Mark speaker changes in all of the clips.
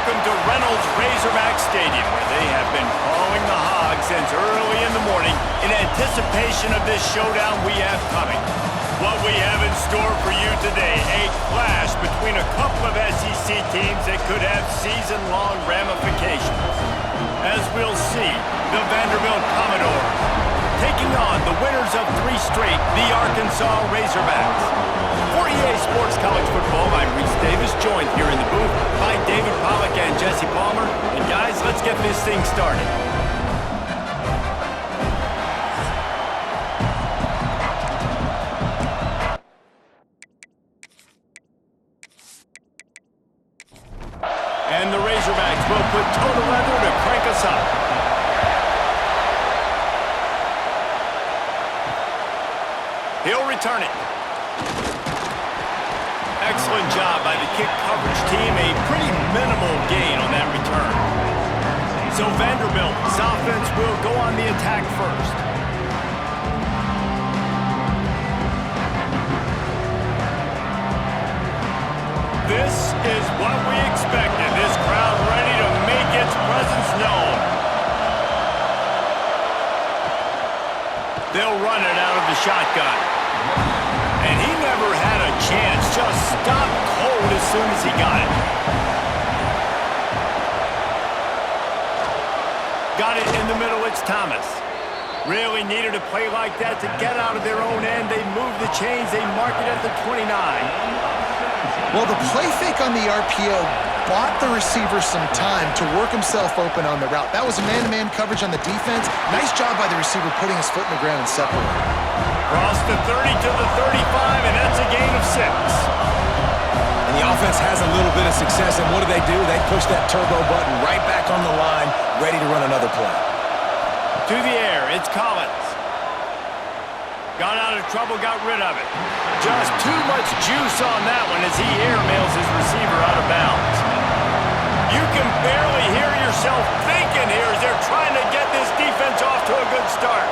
Speaker 1: welcome to Reynolds Razorback Stadium, where they have been calling the Hogs since early in the morning in anticipation of this showdown we have coming. What we have in store for you today, a clash between a couple of SEC teams that could have season-long ramifications. As we'll see, the Vanderbilt Commodores taking on the winners of 3 straight, the Arkansas Razorbacks. For EA Sports College Football, I'm Reese Davis, joined here in the booth by David Pollack and Jesse Palmer. And guys, let's get this thing started. And the Razorbacks will put total leather to crank us up. He'll return it. Excellent job by the kick coverage team. A pretty minimal gain on that return. So Vanderbilt's offense will go on the attack first. This is what we expected. This crowd ready to make its presence known. They'll run it out of the shotgun. And he never had a chance. Just stopped cold as soon as he got it. Got it in the middle. It's Thomas. Really needed a play like that to get out of their own end. They move the chains. They mark it at the 29.
Speaker 2: Well, the play fake on the RPO bought the receiver some time to work himself open on the route. That was a man-to-man coverage on the defense. Nice job by the receiver putting his foot in the ground and separating.
Speaker 1: Cross the 30 to the 35, and that's a gain of 6.
Speaker 3: And the offense has a little bit of success, and what do? They push that turbo button right back on the line, ready to run another play.
Speaker 1: To the air, it's Collins. Got out of trouble, got rid of it. Just too much juice on that one as he airmails his receiver out of bounds. You can barely hear yourself thinking here as they're trying to get this defense off to a good start.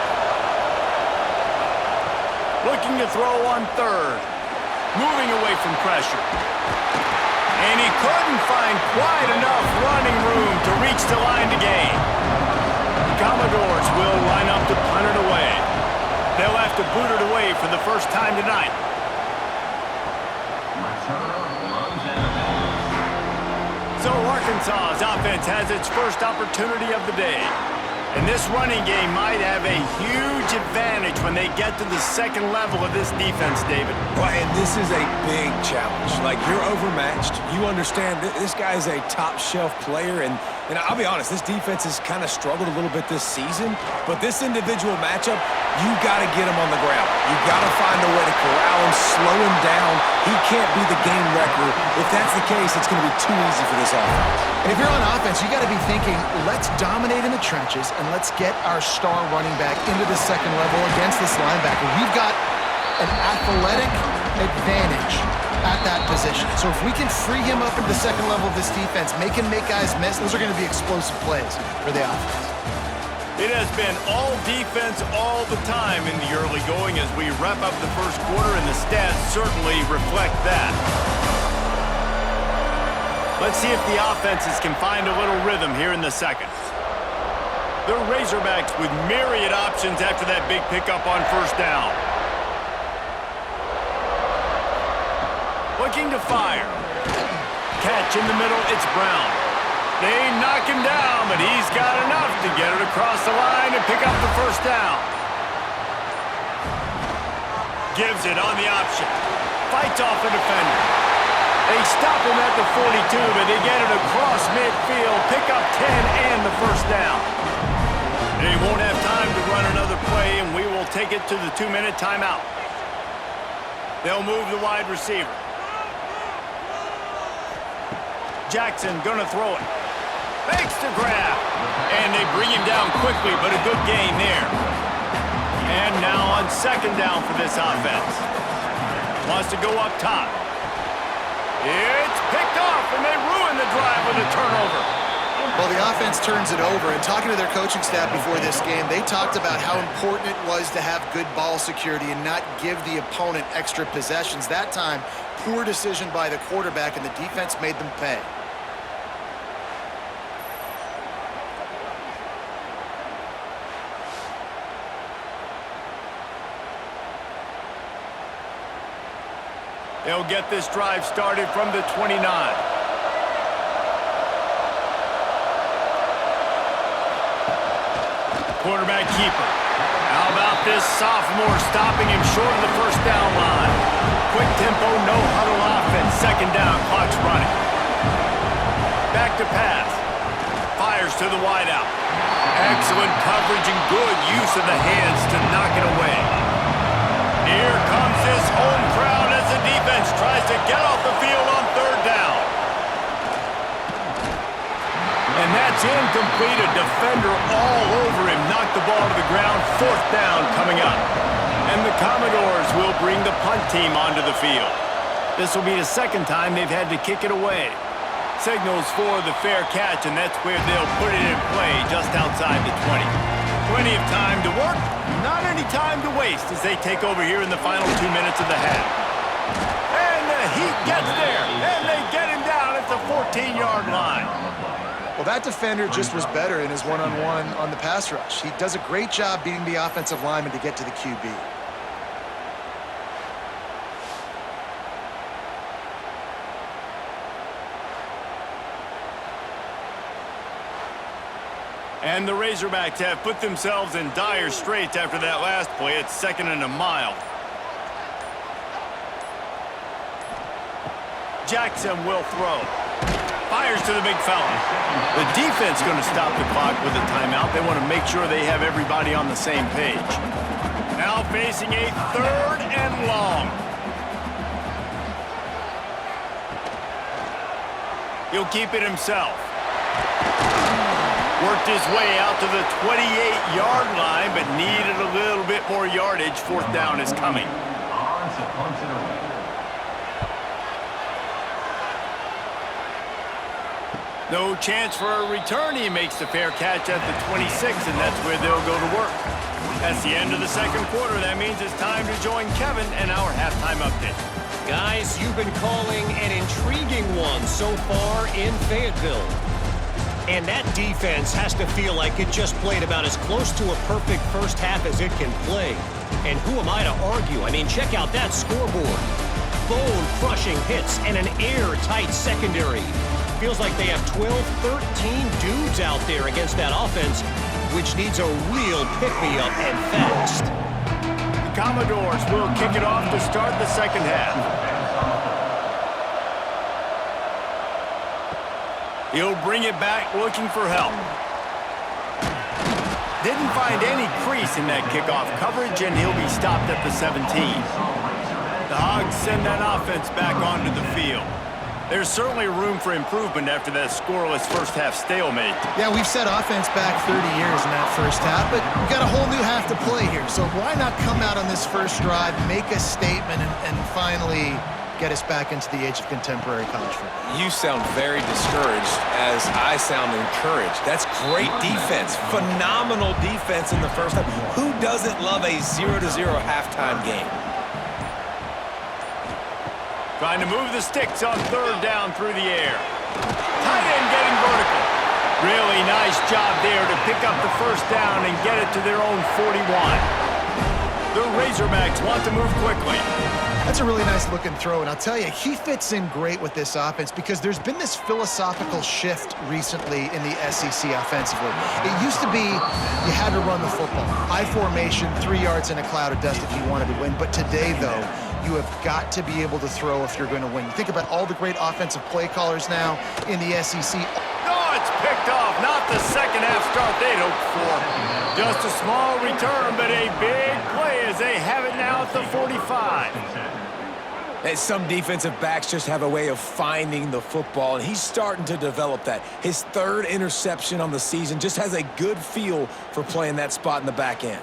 Speaker 1: Looking to throw on 3rd. Moving away from pressure. And he couldn't find quite enough running room to reach the line to gain. The Commodores will line up to punt it away. They'll have to boot it away for the first time tonight. So Arkansas's offense has its first opportunity of the day. And this running game might have a huge advantage when they get to the second level of this defense, David.
Speaker 3: Well, and this is a big challenge. Like, you're overmatched. You understand this guy is a top-shelf player, and I'll be honest, this defense has kind of struggled a little bit this season. But this individual matchup, you got to get him on the ground. You got to find a way to corral him, slow him down. He can't be the game wrecker. If that's the case, it's going to be too easy for this offense.
Speaker 2: And if you're on offense, you got to be thinking, let's dominate in the trenches and let's get our star running back into the second level against this linebacker. We've got an athletic advantage at that position. So if we can free him up into the second level of this defense, make him make guys miss, those are going to be explosive plays for the offense.
Speaker 1: It has been all defense all the time in the early going as we wrap up the first quarter, and the stats certainly reflect that. Let's see if the offenses can find a little rhythm here in the second. The Razorbacks with myriad options after that big pickup on 1st down. Looking to fire. Catch in the middle, it's Brown. They knock him down, but he's got enough to get it across the line and pick up the 1st down. Gives it on the option. Fights off a defender. They stop him at the 42, but they get it across midfield, pick up 10 and the 1st down. They won't have time to run another play, and we will take it to the 2-minute timeout. They'll move the wide receiver. Jackson gonna throw it. Makes the grab. And they bring him down quickly, but a good gain there. And now on 2nd down for this offense. Wants to go up top. It's picked off, and they ruin the drive with a turnover.
Speaker 2: Well, the offense turns it over, and talking to their coaching staff before this game, they talked about how important it was to have good ball security and not give the opponent extra possessions. That time, poor decision by the quarterback, and the defense made them pay.
Speaker 1: They'll get this drive started from the 29. Quarterback keeper. How about this sophomore stopping him short of the first down line? Quick tempo, no huddle offense. Second down, clock's running. Back to pass. Fires to the wideout. Excellent coverage and good use of the hands to knock it away. Here comes this home crowd as the defense tries to get off the field on third down. And that's incomplete. A defender all over him. Knocked the ball to the ground. Fourth down coming up. And the Commodores will bring the punt team onto the field. This will be the second time they've had to kick it away. Signals for the fair catch, and that's where they'll put it in play just outside the 20. Plenty of time to work, not any time to waste as they take over here in the final 2 minutes of the half. And the Heat gets there, and they get him down at the 14-yard line.
Speaker 2: Well, that defender just was better in his one-on-one on the pass rush. He does a great job beating the offensive lineman to get to the QB.
Speaker 1: And the Razorbacks have put themselves in dire straits after that last play. It's 2nd and a mile. Jackson will throw. Fires to the big fella. The defense going to stop the clock with a timeout. They want to make sure they have everybody on the same page. Now facing a 3rd and long. He'll keep it himself. Worked his way out to the 28-yard line, but needed a little bit more yardage. Fourth down is coming. No chance for a return. He makes the fair catch at the 26, and that's where they'll go to work. That's the end of the second quarter. That means it's time to join Kevin and our halftime update.
Speaker 4: Guys, you've been calling an intriguing one so far in Fayetteville. And that defense has to feel like it just played about as close to a perfect first half as it can play. And who am I to argue? I mean, check out that scoreboard. Bone-crushing hits and an airtight secondary. Feels like they have 12, 13 dudes out there against that offense, which needs a real pick-me-up and fast.
Speaker 1: The Commodores will kick it off to start the second half. He'll bring it back looking for help. Didn't find any crease in that kickoff coverage, and he'll be stopped at the 17. The Hogs send that offense back onto the field. There's certainly room for improvement after that scoreless first half stalemate.
Speaker 2: Yeah, we've set offense back 30 years in that first half, but we've got a whole new half to play here. So why not come out on this first drive, make a statement, and finally get us back into the age of contemporary college football?
Speaker 3: You sound very discouraged as I sound encouraged. That's great defense. Phenomenal defense in the first half. Who doesn't love a 0-0 halftime game?
Speaker 1: Trying to move the sticks on third down through the air. Tight end getting vertical. Really nice job there to pick up the first down and get it to their own 41. The Razorbacks want to move quickly.
Speaker 2: That's a really nice looking throw, and I'll tell you, he fits in great with this offense because there's been this philosophical shift recently in the SEC offensively. It used to be you had to run the football. High formation, 3 yards in a cloud of dust if you wanted to win. But today, though, you have got to be able to throw if you're going to win. You think about all the great offensive play callers now in the SEC.
Speaker 1: Oh, it's picked off. Not the second half start they'd hoped for. Just a small return, but a big play as they have it now at the 45.
Speaker 3: And some defensive backs just have a way of finding the football, and he's starting to develop that. His 3rd interception on the season, just has a good feel for playing that spot in the back end.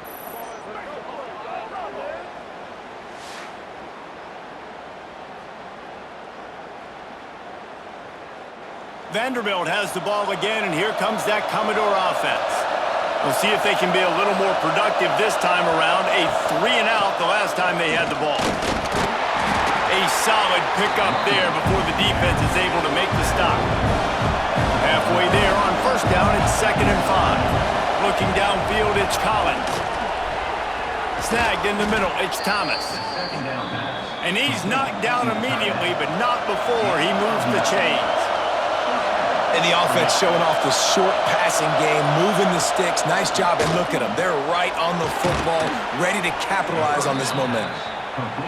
Speaker 1: Vanderbilt has the ball again, and here comes that Commodore offense. We'll see if they can be a little more productive this time around. A 3-and-out the last time they had the ball. A solid pickup there before the defense is able to make the stop. Halfway there on first down, it's 2nd and 5. Looking downfield, it's Collins. Snagged in the middle, it's Thomas. And he's knocked down immediately, but not before he moves the chains.
Speaker 3: And the offense showing off the short passing game, moving the sticks. Nice job, and look at them. They're right on the football, ready to capitalize on this momentum.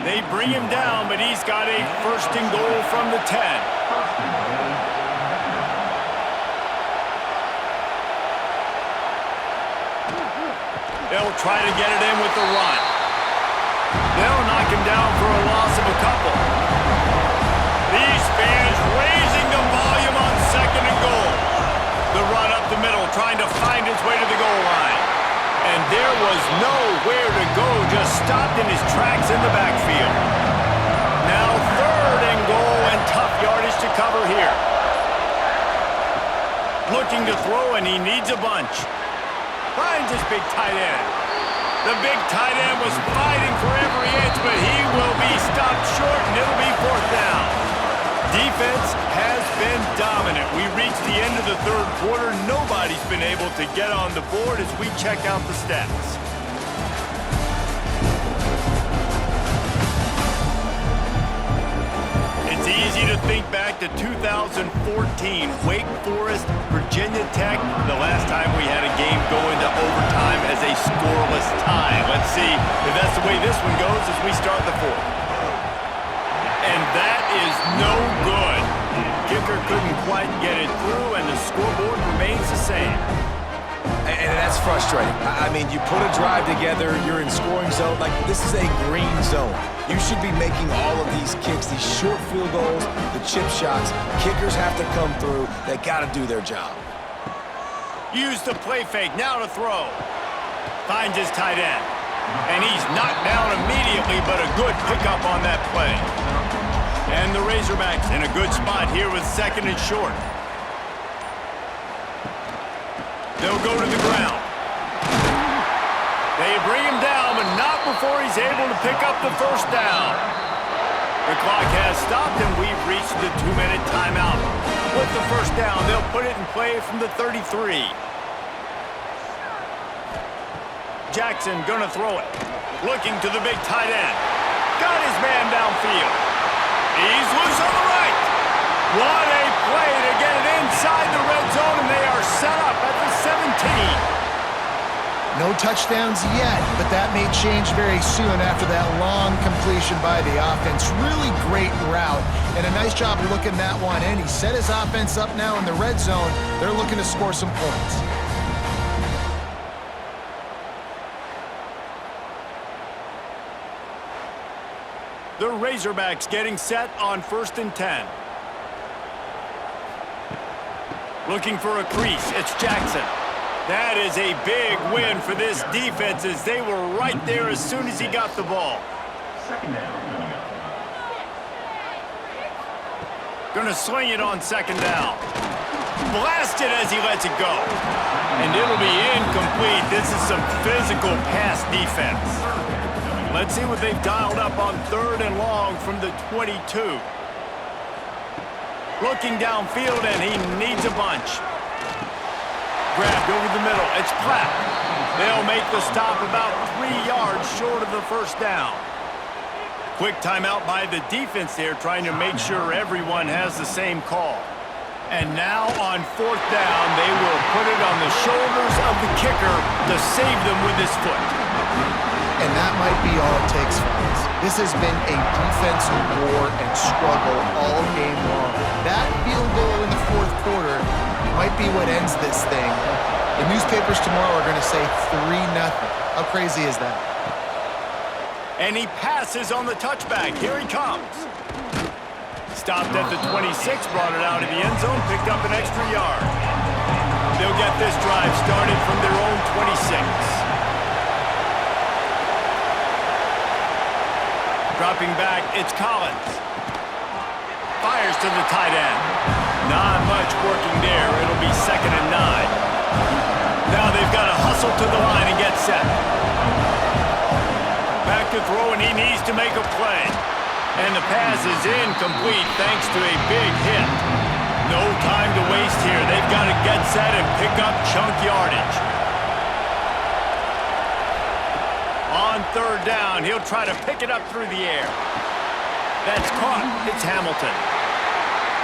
Speaker 1: They bring him down, but he's got a first and goal from the 10. They'll try to get it in with the run. They'll knock him down for a loss of a couple. These fans raising the volume on second and goal. The run up the middle, trying to find his way to the goal line. And there was nowhere to go, just stopped in his tracks in the backfield. Now third and goal, and tough yardage to cover here. Looking to throw, and he needs a bunch. Finds his big tight end. The big tight end was fighting for every inch, but he will be stopped short, and it'll be fourth down. Defense has been dominant. We reached the end of the third quarter. Nobody's been able to get on the board as we check out the stats. It's easy to think back to 2014, Wake Forest, Virginia Tech, the last time we had a game go into overtime as a scoreless tie. Let's see if that's the way this one goes as we start the fourth. And that is no good. Kicker couldn't quite get it through, and the scoreboard remains the same.
Speaker 3: And that's frustrating. I mean, you put a drive together, you're in scoring zone. Like, this is a green zone. You should be making all of these kicks, these short field goals, the chip shots. Kickers have to come through. They got to do their job.
Speaker 1: Use the play fake, now to throw. Finds his tight end. And he's knocked down immediately, but a good pickup on that play. And the Razorbacks in a good spot here with second and short. They'll go to the ground. They bring him down, but not before he's able to pick up the first down. The clock has stopped, and we've reached the 2-minute timeout. With the first down, they'll put it in play from the 33. Jackson gonna throw it. Looking to the big tight end. Got his man downfield. He's loose on the right. What a play to get it inside the red zone, and they are set up at the 17.
Speaker 2: No touchdowns yet, but that may change very soon after that long completion by the offense. Really great route, and a nice job looking that one in. He set his offense up now in the red zone. They're looking to score some points.
Speaker 1: The Razorbacks getting set on 1st and 10. Looking for a crease, it's Jackson. That is a big win for this defense as they were right there as soon as he got the ball.
Speaker 5: Second down.
Speaker 1: Gonna swing it on second down. Blasted as he lets it go. And it'll be incomplete. This is some physical pass defense. Let's see what they've dialed up on third and long from the 22. Looking downfield, and he needs a bunch. Grabbed over the middle. It's Platt. They'll make the stop about 3 yards short of the first down. Quick timeout by the defense there, trying to make sure everyone has the same call. And now on 4th down, they will put it on the shoulders of the kicker to save them with his foot.
Speaker 2: And that might be all it takes, fellas. This has been a defensive war and struggle all game long. That field goal in the 4th quarter might be what ends this thing. The newspapers tomorrow are going to say 3-0. How crazy is that?
Speaker 1: And he passes on the touchback. Here he comes. Stopped at the 26, brought it out of the end zone, picked up an extra yard. They'll get this drive started from their own 26. Dropping back, it's Collins. Fires to the tight end. Not much working there. It'll be 2nd and 9. Now they've got to hustle to the line and get set. Back to throw, and he needs to make a play. And the pass is incomplete thanks to a big hit. No time to waste here. They've got to get set and pick up chunk yardage. On third down. He'll try to pick it up through the air. That's caught. It's Hamilton.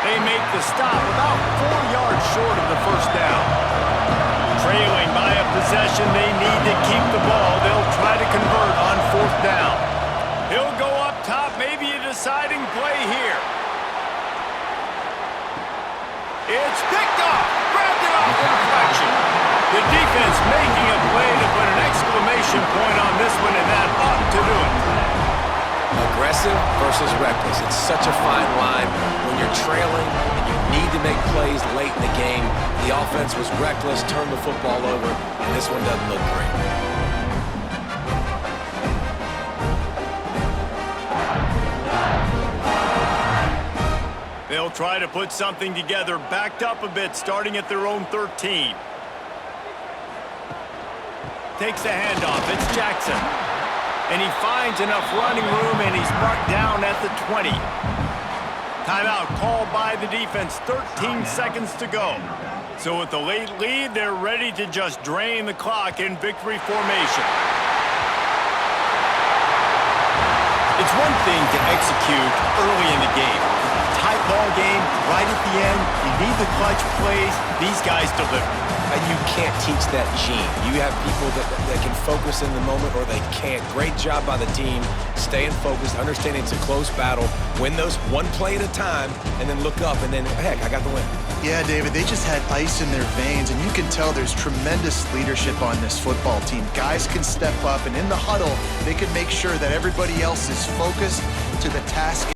Speaker 1: They make the stop about 4 yards short of the first down. Trailing by a possession, they need to keep the ball. They'll try to convert on fourth down. He'll go up top, maybe a deciding play here. It's picked off. Grabbed it off the deflection. The defense making a play to put an exclamation point on this one, and that ought to do it.
Speaker 3: Aggressive versus reckless. It's such a fine line when you're trailing and you need to make plays late in the game. The offense was reckless, turned the football over, and this one doesn't look great.
Speaker 1: They'll try to put something together, backed up a bit, starting at their own 13. Takes the handoff. It's Jackson. And he finds enough running room, and he's marked down at the 20. Timeout called by the defense. 13 seconds to go. So with the late lead, they're ready to just drain the clock in victory formation. It's one thing to execute early in the game. Tight ball game, right at the end. You need the clutch plays. These guys deliver.
Speaker 3: And you can't teach that gene. You have people that can focus in the moment or they can't. Great job by the team, staying focused, understanding it's a close battle, win those one play at a time, and then look up, and then, heck, I got the win.
Speaker 2: Yeah, David, they just had ice in their veins, and you can tell there's tremendous leadership on this football team. Guys can step up, and in the huddle, they can make sure that everybody else is focused to the task